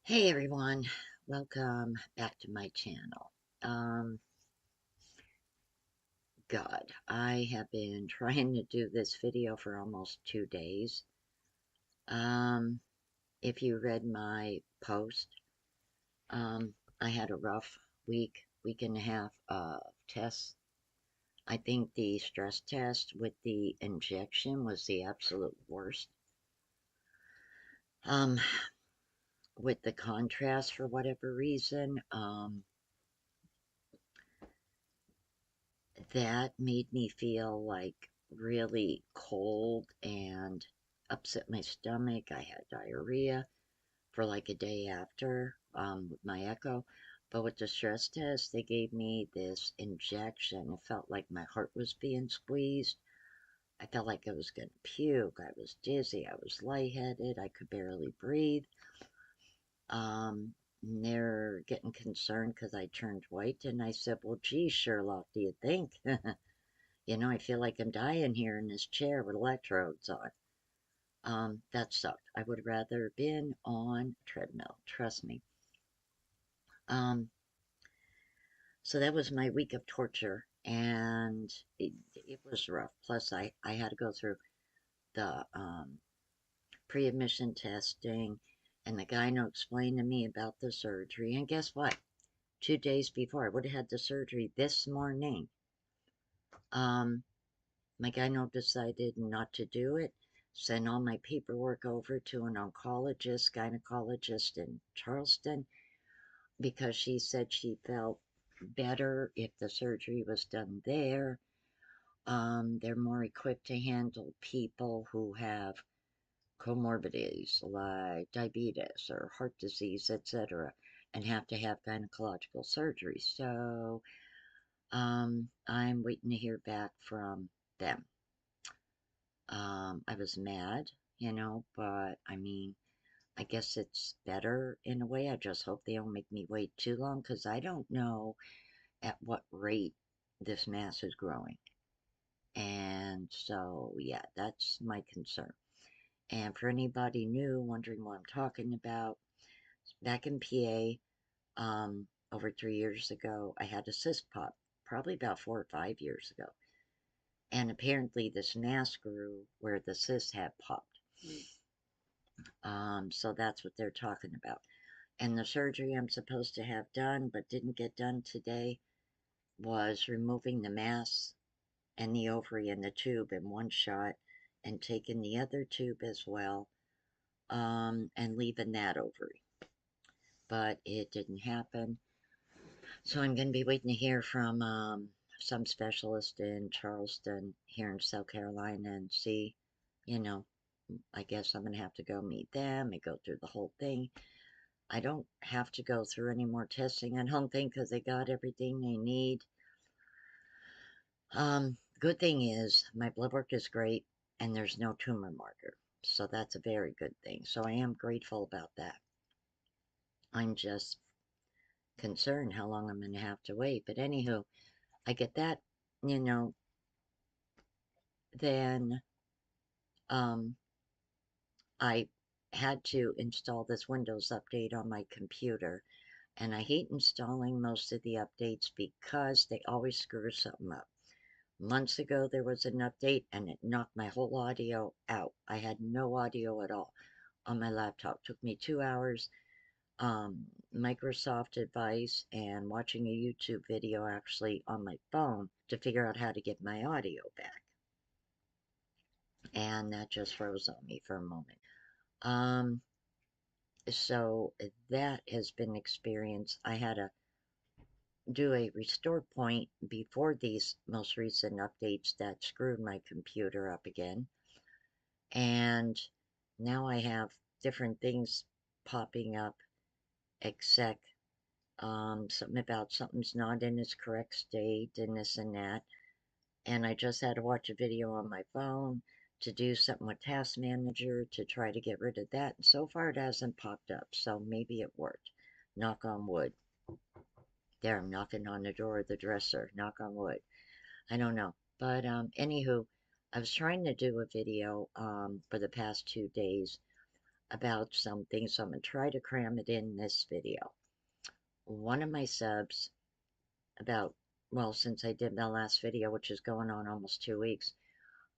Hey everyone, welcome back to my channel. Um, God, I have been trying to do this video for almost 2 days. Um, if you read my post, um, I had a rough week and a half of tests. I think the stress test with the injection was the absolute worst. Um, with the contrast for whatever reason, that made me feel like really cold and upset my stomach. I had diarrhea for like a day after with my echo. But with the stress test, they gave me this injection. It felt like my heart was being squeezed. I felt like I was going to puke. I was dizzy. I was lightheaded. I could barely breathe. Um, they're getting concerned because I turned white. And I said, well, gee, Sherlock, do you think? I feel like I'm dying here in this chair with electrodes on. That sucked. I would rather have been on a treadmill, trust me. Um, so that was my week of torture, and it was rough. Plus, I had to go through the pre-admission testing, and the gyno explained to me about the surgery. And guess what? 2 days before, I would have had the surgery this morning. Um, My gyno decided not to do it, sent all my paperwork over to an oncologist, gynecologist in Charleston, because she said she felt better if the surgery was done there. They're more equipped to handle people who have comorbidities like diabetes or heart disease, etc., and have to have gynecological surgery. So I'm waiting to hear back from them. I was mad, but I mean, I guess it's better in a way. I just hope they don't make me wait too long because I don't know at what rate this mass is growing. And so, yeah, that's my concern. And for anybody new wondering what I'm talking about, back in PA, over 3 years ago, I had a cyst pop, probably about 4 or 5 years ago. And apparently this mass grew where the cyst had popped. So that's what they're talking about. And the surgery I'm supposed to have done but didn't get done today was removing the mass and the ovary and the tube in one shot and taking the other tube as well, and leaving that ovary. But it didn't happen. So I'm going to be waiting to hear from some specialist in Charleston here in South Carolina and see, you know, I guess I'm going to have to go meet them and go through the whole thing. I don't have to go through any more testing, I don't think, because they got everything they need. Good thing is my blood work is great and there's no tumor marker. So that's a very good thing. So I am grateful about that. I'm just concerned how long I'm going to have to wait. But anywho, I get that, you know, then um, I had to install this Windows update on my computer. And I hate installing most of the updates because they always screw something up. Months ago, there was an update and it knocked my whole audio out. I had no audio at all on my laptop. It took me 2 hours, Microsoft advice, and watching a YouTube video actually on my phone to figure out how to get my audio back. And that just froze on me for a moment. Um, so that has been experience. I had to do a restore point before these most recent updates that screwed my computer up again. And now I have different things popping up, except something about something's not in its correct state and this and that. And I just had to watch a video on my phone to do something with Task Manager to try to get rid of that. And so far it hasn't popped up, so maybe it worked. Knock on wood. There, I'm knocking on the door of the dresser. Knock on wood. I don't know. But anywho, I was trying to do a video for the past 2 days about something, so I'm going to try to cram it in this video. One of my subs, about, well, since I did my last video, which is going on almost 2 weeks,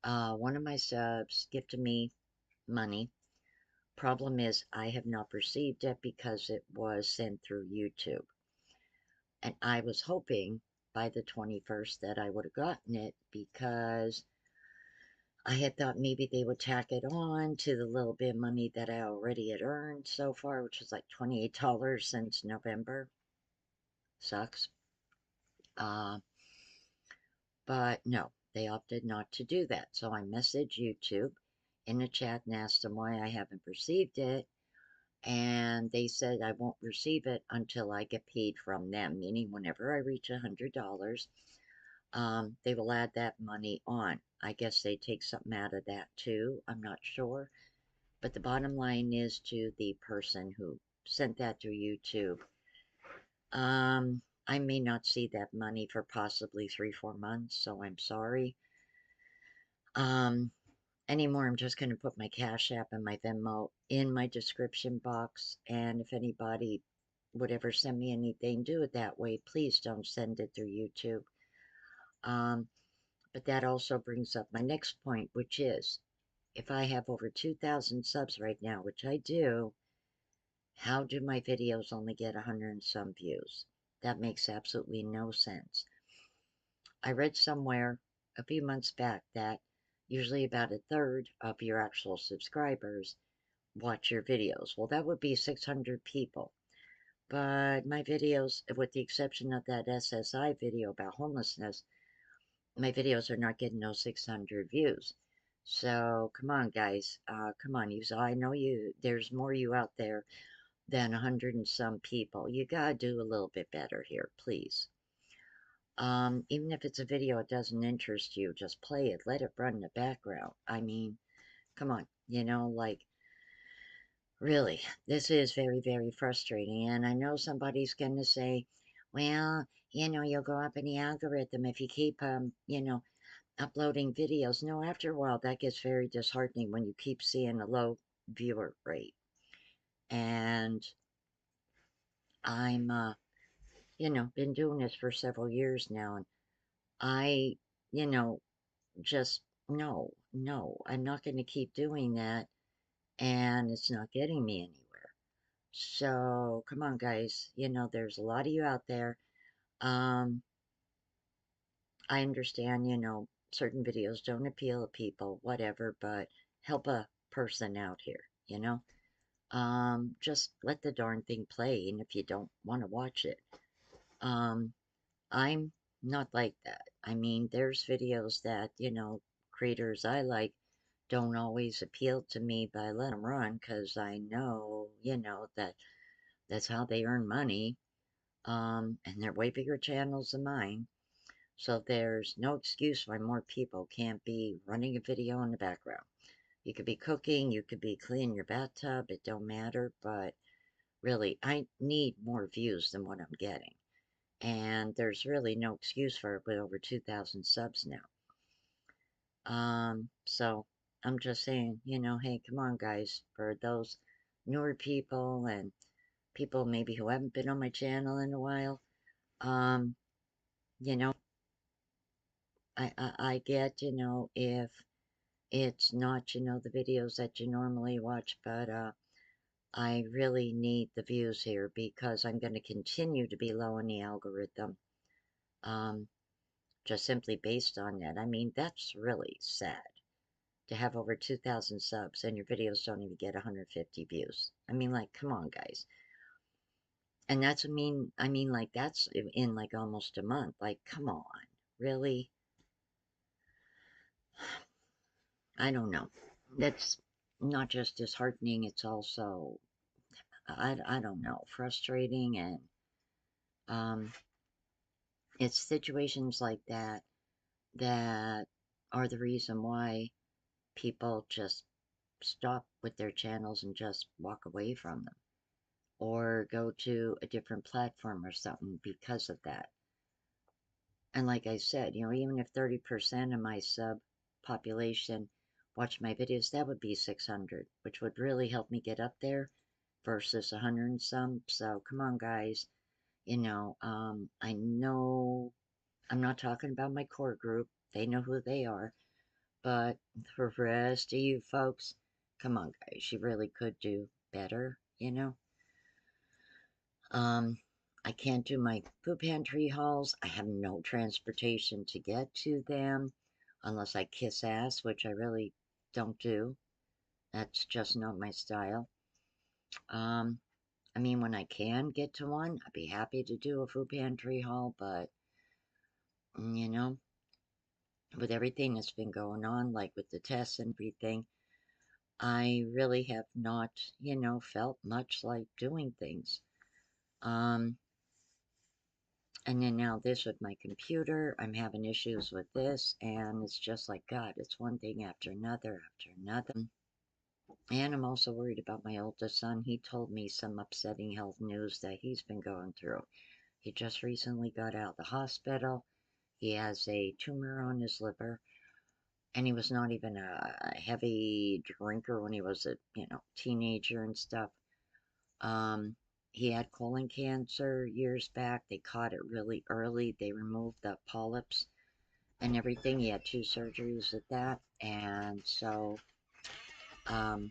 one of my subs gifted me money. Problem is, I have not received it because it was sent through YouTube. And I was hoping by the 21st that I would have gotten it because I had thought maybe they would tack it on to the little bit of money that I already had earned so far, which is like $28 since November. Sucks. Uh, but no, they opted not to do that. So I messaged YouTube in a chat and asked them why I haven't received it. And they said I won't receive it until I get paid from them, meaning whenever I reach $100, they will add that money on. I guess they take something out of that too. I'm not sure. But the bottom line is to the person who sent that through YouTube. I may not see that money for possibly 3-4 months, so I'm sorry. Um, Anymore, I'm just going to put my Cash App and my Venmo in my description box. And if anybody would ever send me anything, do it that way. Please don't send it through YouTube. Um, but that also brings up my next point, which is if I have over 2,000 subs right now, which I do, how do my videos only get 100 and some views? That makes absolutely no sense. I read somewhere a few months back that usually about a third of your actual subscribers watch your videos. Well, that would be 600 people. But my videos, with the exception of that SSI video about homelessness, my videos are not getting no 600 views. So come on, guys. Come on, you. I know you. There's more you out there than 100 and some people. You gotta do a little bit better here, please. Even if it's a video that doesn't interest you, just play it. Let it run in the background. I mean, come on. Like, really, this is very, very frustrating. And I know somebody's going to say, well, you'll go up in the algorithm if you keep, uploading videos. No, after a while, that gets very disheartening when you keep seeing a low viewer rate. And I'm, been doing this for several years now. And I, you know, just, no, I'm not going to keep doing that. And it's not getting me anywhere. So come on, guys. There's a lot of you out there. Um, I understand, certain videos don't appeal to people, whatever, but help a person out here. Just let the darn thing play, and if you don't want to watch it. Um, I'm not like that. I mean, there's videos that, creators I like don't always appeal to me, but I let them run because I know, that that's how they earn money. And they're way bigger channels than mine. So there's no excuse why more people can't be running a video in the background. You could be cooking, you could be cleaning your bathtub, it don't matter, but really, I need more views than what I'm getting. And there's really no excuse for it with over 2,000 subs now. So I'm just saying, hey, come on, guys, for those newer people and people maybe who haven't been on my channel in a while, um, you know, I get, if it's not, the videos that you normally watch, but I really need the views here because I'm going to continue to be low in the algorithm, um, just simply based on that. I mean, that's really sad to have over 2,000 subs and your videos don't even get 150 views. I mean, like, come on, guys. And I mean, like, that's in like almost a month. Like, come on, really? I don't know. That's not just disheartening, it's also, I don't know, frustrating. And um, it's situations like that that are the reason why people just stop with their channels and just walk away from them or go to a different platform or something because of that. And like I said, even if 30% of my sub population watch my videos, that would be 600, which would really help me get up there versus 100 and some. So come on, guys. I know I'm not talking about my core group. They know who they are. But for the rest of you folks, come on, guys. You really could do better. Um, I can't do my food pantry hauls. I have no transportation to get to them unless I kiss ass, which I really don't do. That's just not my style. Um, I mean, when I can get to one, I'd be happy to do a food pantry haul, but you know, with everything that's been going on, like with the tests and everything, I really have not felt much like doing things. Um, and then now this with my computer, I'm having issues with this, and it's just like, God, it's one thing after another after another. And I'm also worried about my oldest son. He told me some upsetting health news that he's been going through. He just recently got out of the hospital. He has a tumor on his liver, and he was not even a heavy drinker when he was a teenager and stuff. Um, he had colon cancer years back. They caught it really early. They removed the polyps and everything. He had 2 surgeries at that, and so um,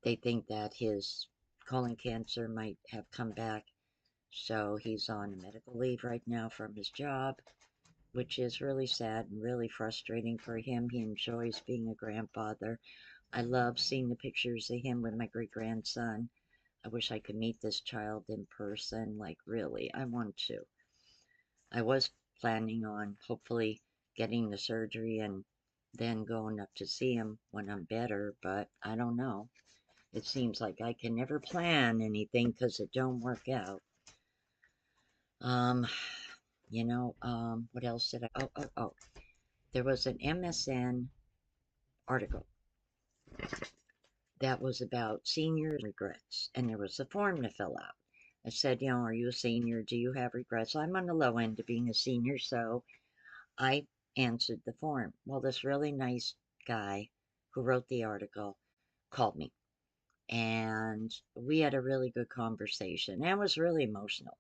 they think that his colon cancer might have come back. So he's on medical leave right now from his job, which is really sad and really frustrating for him. He enjoys being a grandfather. I love seeing the pictures of him with my great grandson. I wish I could meet this child in person. Like, really, I want to. I was planning on hopefully getting the surgery and then going up to see him when I'm better, but I don't know. It seems like I can never plan anything because it don't work out. Um, what else did I? Oh. There was an MSN article that was about seniors regrets, and there was a form to fill out. I said, are you a senior? Do you have regrets? I'm on the low end of being a senior, so I answered the form. Well, this really nice guy who wrote the article called me, and we had a really good conversation. And it was really emotional.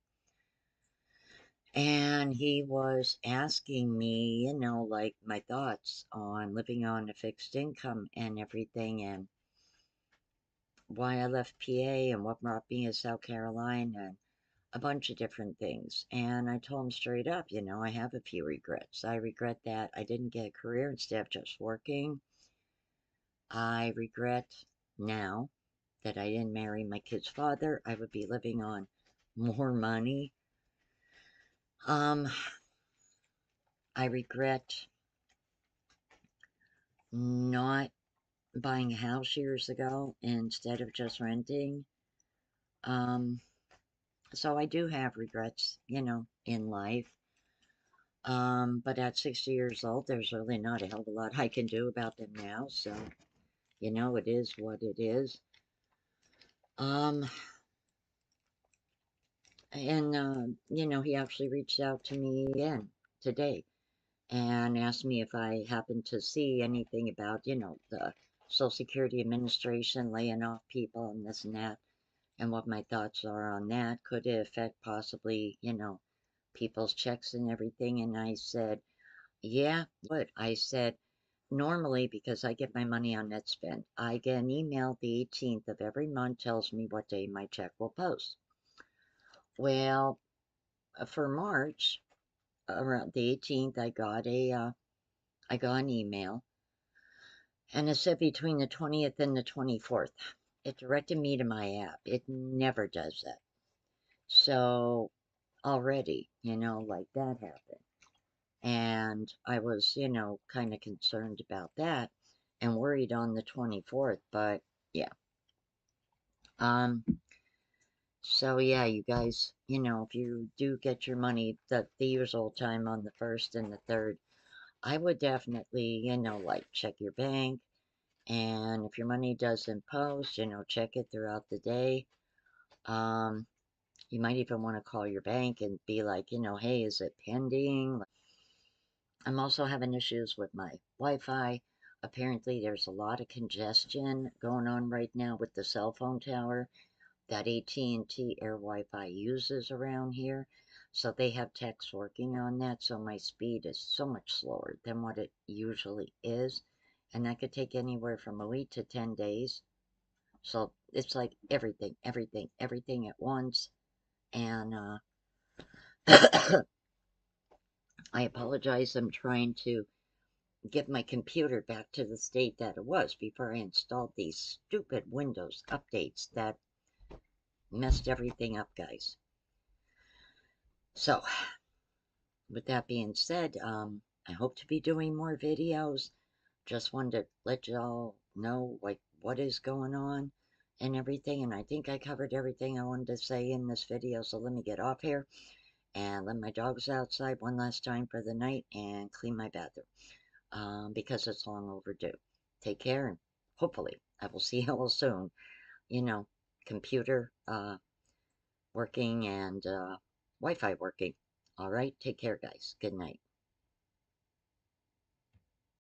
And he was asking me, like my thoughts on living on a fixed income and everything, and why I left PA and what brought me to South Carolina and a bunch of different things. And I told him straight up, I have a few regrets. I regret that I didn't get a career instead of just working. I regret now that I didn't marry my kid's father. I would be living on more money. Um, I regret not buying a house years ago instead of just renting. Um, so I do have regrets, in life. But at 60 years old, there's really not a hell of a lot I can do about them now. So, it is what it is. Um, and, he actually reached out to me again today and asked me if I happened to see anything about, the Social Security Administration laying off people and this and that, and what my thoughts are on that. Could it affect possibly, people's checks and everything? And I said, yeah, would. I said, normally, because I get my money on NetSpend, I get an email the 18th of every month tells me what day my check will post. Well, for March, around the 18th, I got an email, and it said between the 20th and the 24th. It directed me to my app. It never does that. So already, like that happened. And I was, kind of concerned about that and worried on the 24th, but yeah. Um, so yeah, you guys, if you do get your money the usual time on the 1st and the 3rd, I would definitely, like check your bank. And if your money doesn't post, check it throughout the day. Um, you might even want to call your bank and be like, hey, is it pending? I'm also having issues with my Wi-Fi. Apparently, there's a lot of congestion going on right now with the cell phone tower that AT&T Air Wi-Fi uses around here. So they have techs working on that. So my speed is so much slower than what it usually is. And that could take anywhere from a week to 10 days. So it's like everything, everything, everything at once. And I apologize. I'm trying to get my computer back to the state that it was before I installed these stupid Windows updates that messed everything up, guys. So, with that being said, I hope to be doing more videos. Just wanted to let y'all know like what is going on and everything. And I think I covered everything I wanted to say in this video. So let me get off here and let my dogs outside one last time for the night and clean my bathroom. Because it's long overdue. Take care, and hopefully I will see you all soon. You know, computer working and Wi-Fi working. All right, take care, guys. Good night.